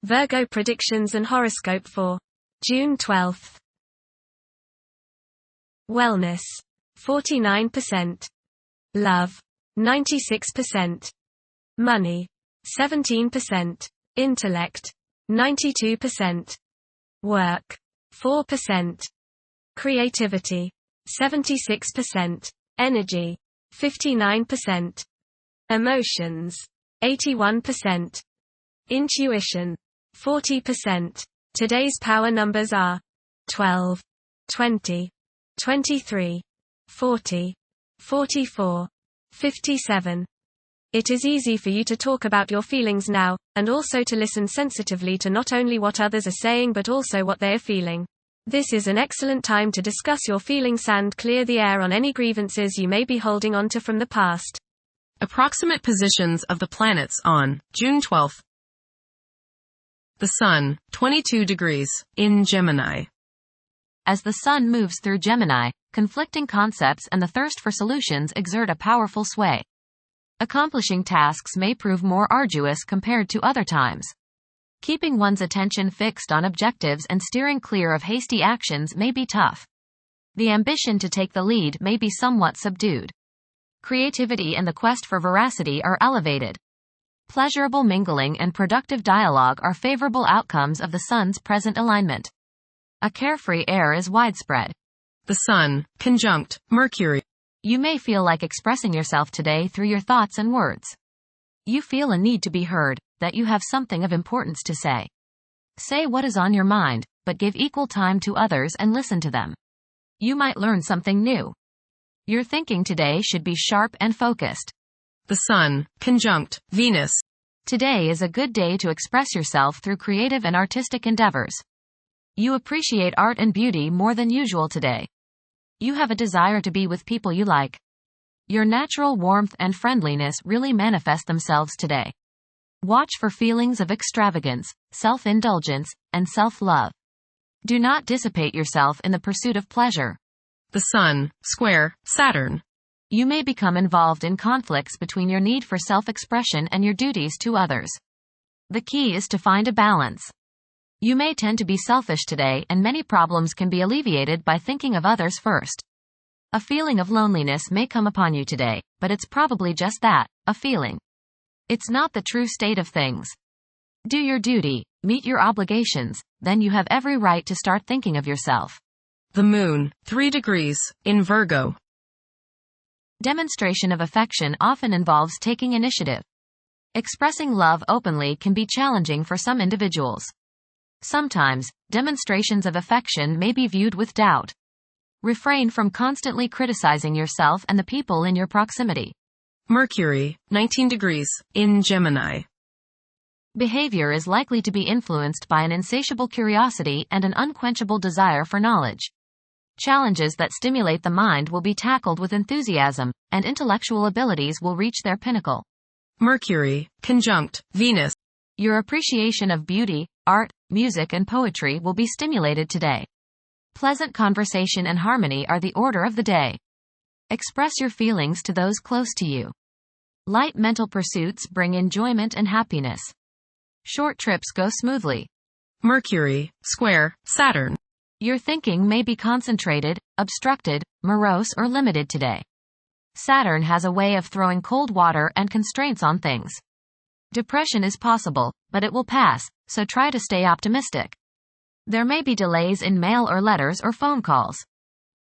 Virgo predictions and horoscope for June 12th. Wellness, 49%. Love, 96%. Money, 17%. Intellect, 92%. Work, 4%. Creativity, 76%. Energy, 59%. Emotions, 81%. Intuition, 40%. Today's power numbers are 12, 20, 23, 40, 44, 57. It is easy for you to talk about your feelings now, and also to listen sensitively to not only what others are saying but also what they are feeling. This is an excellent time to discuss your feelings and clear the air on any grievances you may be holding onto from the past. Approximate positions of the planets on June 12th. The Sun, 22 degrees, in Gemini. As the Sun moves through Gemini, conflicting concepts and the thirst for solutions exert a powerful sway. Accomplishing tasks may prove more arduous compared to other times. Keeping one's attention fixed on objectives and steering clear of hasty actions may be tough. The ambition to take the lead may be somewhat subdued. Creativity and the quest for veracity are elevated. Pleasurable mingling and productive dialogue are favorable outcomes of the Sun's present alignment. A carefree air is widespread. The Sun, conjunct Mercury. You may feel like expressing yourself today through your thoughts and words. You feel a need to be heard, that you have something of importance to say. Say what is on your mind, but give equal time to others and listen to them. You might learn something new. Your thinking today should be sharp and focused. The Sun, conjunct Venus. Today is a good day to express yourself through creative and artistic endeavors. You appreciate art and beauty more than usual today. You have a desire to be with people you like. Your natural warmth and friendliness really manifest themselves today. Watch for feelings of extravagance, self-indulgence, and self-love. Do not dissipate yourself in the pursuit of pleasure. The Sun, square Saturn. You may become involved in conflicts between your need for self-expression and your duties to others. The key is to find a balance. You may tend to be selfish today, and many problems can be alleviated by thinking of others first. A feeling of loneliness may come upon you today, but it's probably just that, a feeling. It's not the true state of things. Do your duty, meet your obligations, then you have every right to start thinking of yourself. The Moon, 3 degrees, in Virgo. Demonstration of affection often involves taking initiative. Expressing love openly can be challenging for some individuals. Sometimes, demonstrations of affection may be viewed with doubt. Refrain from constantly criticizing yourself and the people in your proximity. Mercury, 19 degrees, in Gemini. Behavior is likely to be influenced by an insatiable curiosity and an unquenchable desire for knowledge. Challenges that stimulate the mind will be tackled with enthusiasm, and intellectual abilities will reach their pinnacle. Mercury, conjunct Venus. Your appreciation of beauty, art, music and poetry will be stimulated today. Pleasant conversation and harmony are the order of the day. Express your feelings to those close to you. Light mental pursuits bring enjoyment and happiness. Short trips go smoothly. Mercury, square Saturn. Your thinking may be concentrated, obstructed, morose or limited today. Saturn has a way of throwing cold water and constraints on things. Depression is possible, but it will pass, so try to stay optimistic. There may be delays in mail or letters or phone calls.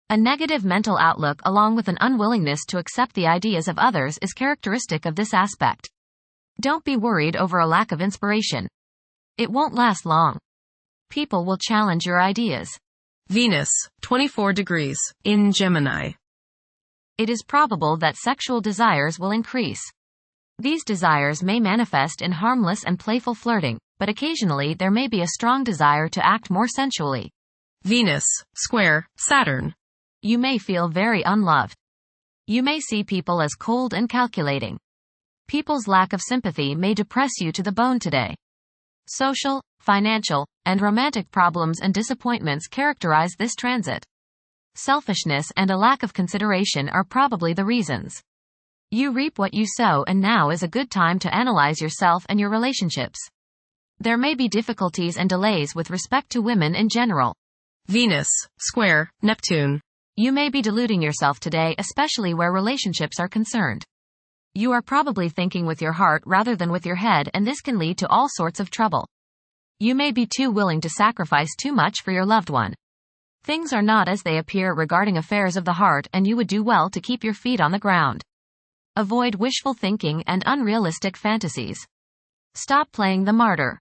A negative mental outlook along with an unwillingness to accept the ideas of others is characteristic of this aspect. Don't be worried over a lack of inspiration. It won't last long. People will challenge your ideas. Venus, 24 degrees, in Gemini. It is probable that sexual desires will increase. These desires may manifest in harmless and playful flirting, but occasionally there may be a strong desire to act more sensually. Venus, square Saturn. You may feel very unloved. You may see people as cold and calculating. People's lack of sympathy may depress you to the bone today. Social, financial, and romantic problems and disappointments characterize this transit. Selfishness and a lack of consideration are probably the reasons. You reap what you sow, and now is a good time to analyze yourself and your relationships. There may be difficulties and delays with respect to women in general. Venus, square, Neptune. You may be deluding yourself today, especially where relationships are concerned. You are probably thinking with your heart rather than with your head, and this can lead to all sorts of trouble. You may be too willing to sacrifice too much for your loved one. Things are not as they appear regarding affairs of the heart, and you would do well to keep your feet on the ground. Avoid wishful thinking and unrealistic fantasies. Stop playing the martyr.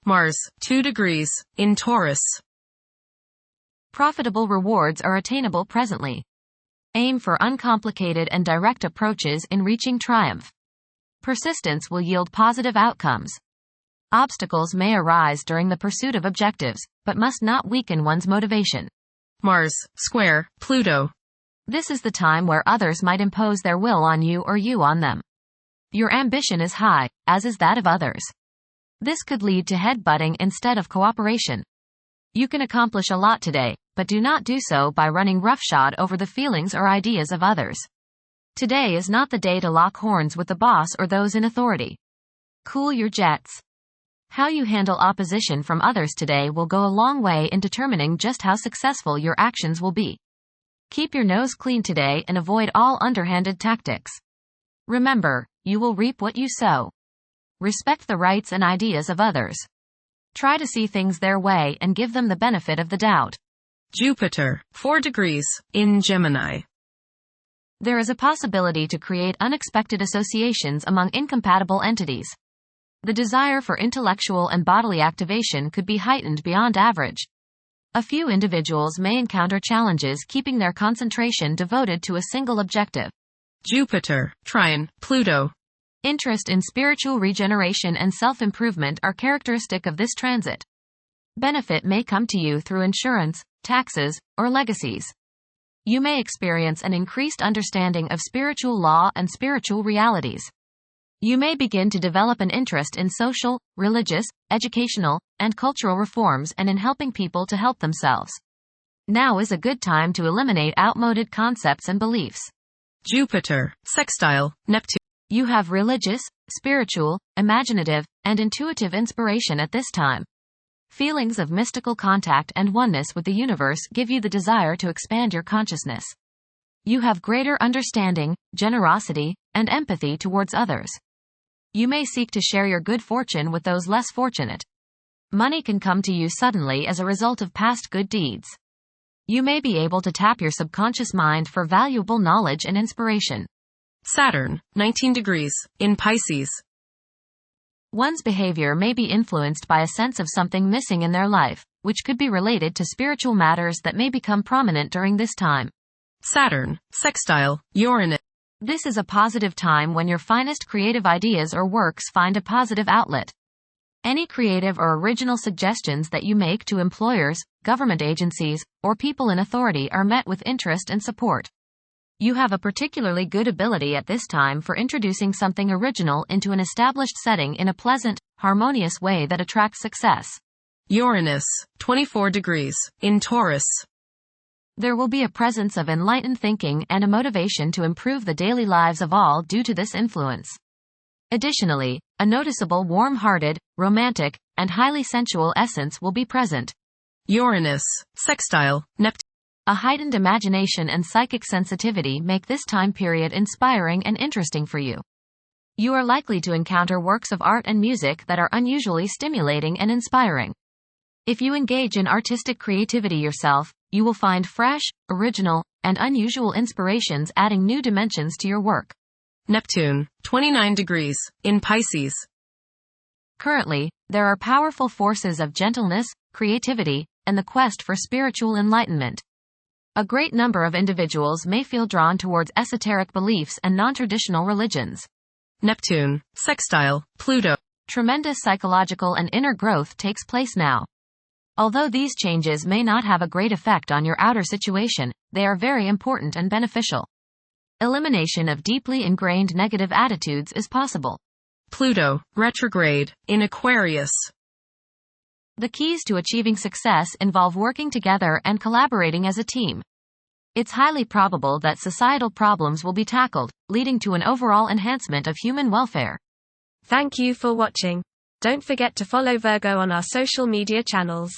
Mars, 2 degrees, in Taurus. Profitable rewards are attainable presently. Aim for uncomplicated and direct approaches in reaching triumph. Persistence will yield positive outcomes. Obstacles may arise during the pursuit of objectives, but must not weaken one's motivation. Mars, square, Pluto. This is the time where others might impose their will on you or you on them. Your ambition is high, as is that of others. This could lead to head-butting instead of cooperation. You can accomplish a lot today, but do not do so by running roughshod over the feelings or ideas of others. Today is not the day to lock horns with the boss or those in authority. Cool your jets. How you handle opposition from others today will go a long way in determining just how successful your actions will be. Keep your nose clean today and avoid all underhanded tactics. Remember, you will reap what you sow. Respect the rights and ideas of others. Try to see things their way and give them the benefit of the doubt. Jupiter, 4 degrees, in Gemini. There is a possibility to create unexpected associations among incompatible entities. The desire for intellectual and bodily activation could be heightened beyond average. A few individuals may encounter challenges keeping their concentration devoted to a single objective. Jupiter, trine, Pluto. Interest in spiritual regeneration and self-improvement are characteristic of this transit. Benefit may come to you through insurance, taxes, or legacies. You may experience an increased understanding of spiritual law and spiritual realities. You may begin to develop an interest in social, religious, educational, and cultural reforms and in helping people to help themselves. Now is a good time to eliminate outmoded concepts and beliefs. Jupiter, sextile, Neptune. You have religious, spiritual, imaginative, and intuitive inspiration at this time. Feelings of mystical contact and oneness with the universe give you the desire to expand your consciousness. You have greater understanding, generosity, and empathy towards others. You may seek to share your good fortune with those less fortunate. Money can come to you suddenly as a result of past good deeds. You may be able to tap your subconscious mind for valuable knowledge and inspiration. Saturn, 19 degrees, in Pisces. One's behavior may be influenced by a sense of something missing in their life, which could be related to spiritual matters that may become prominent during this time. Saturn, sextile, Uranus. This is a positive time when your finest creative ideas or works find a positive outlet. Any creative or original suggestions that you make to employers, government agencies, or people in authority are met with interest and support. You have a particularly good ability at this time for introducing something original into an established setting in a pleasant, harmonious way that attracts success. Uranus, 24 degrees, in Taurus. There will be a presence of enlightened thinking and a motivation to improve the daily lives of all due to this influence. Additionally, a noticeable warm-hearted, romantic, and highly sensual essence will be present. Uranus, sextile, Neptune. A heightened imagination and psychic sensitivity make this time period inspiring and interesting for you. You are likely to encounter works of art and music that are unusually stimulating and inspiring. If you engage in artistic creativity yourself, you will find fresh, original, and unusual inspirations adding new dimensions to your work. Neptune, 29 degrees, in Pisces. Currently, there are powerful forces of gentleness, creativity, and the quest for spiritual enlightenment. A great number of individuals may feel drawn towards esoteric beliefs and non-traditional religions. Neptune, sextile, Pluto. Tremendous psychological and inner growth takes place now. Although these changes may not have a great effect on your outer situation, they are very important and beneficial. Elimination of deeply ingrained negative attitudes is possible. Pluto, retrograde, in Aquarius. The keys to achieving success involve working together and collaborating as a team. It's highly probable that societal problems will be tackled, leading to an overall enhancement of human welfare. Thank you for watching. Don't forget to follow Virgo on our social media channels.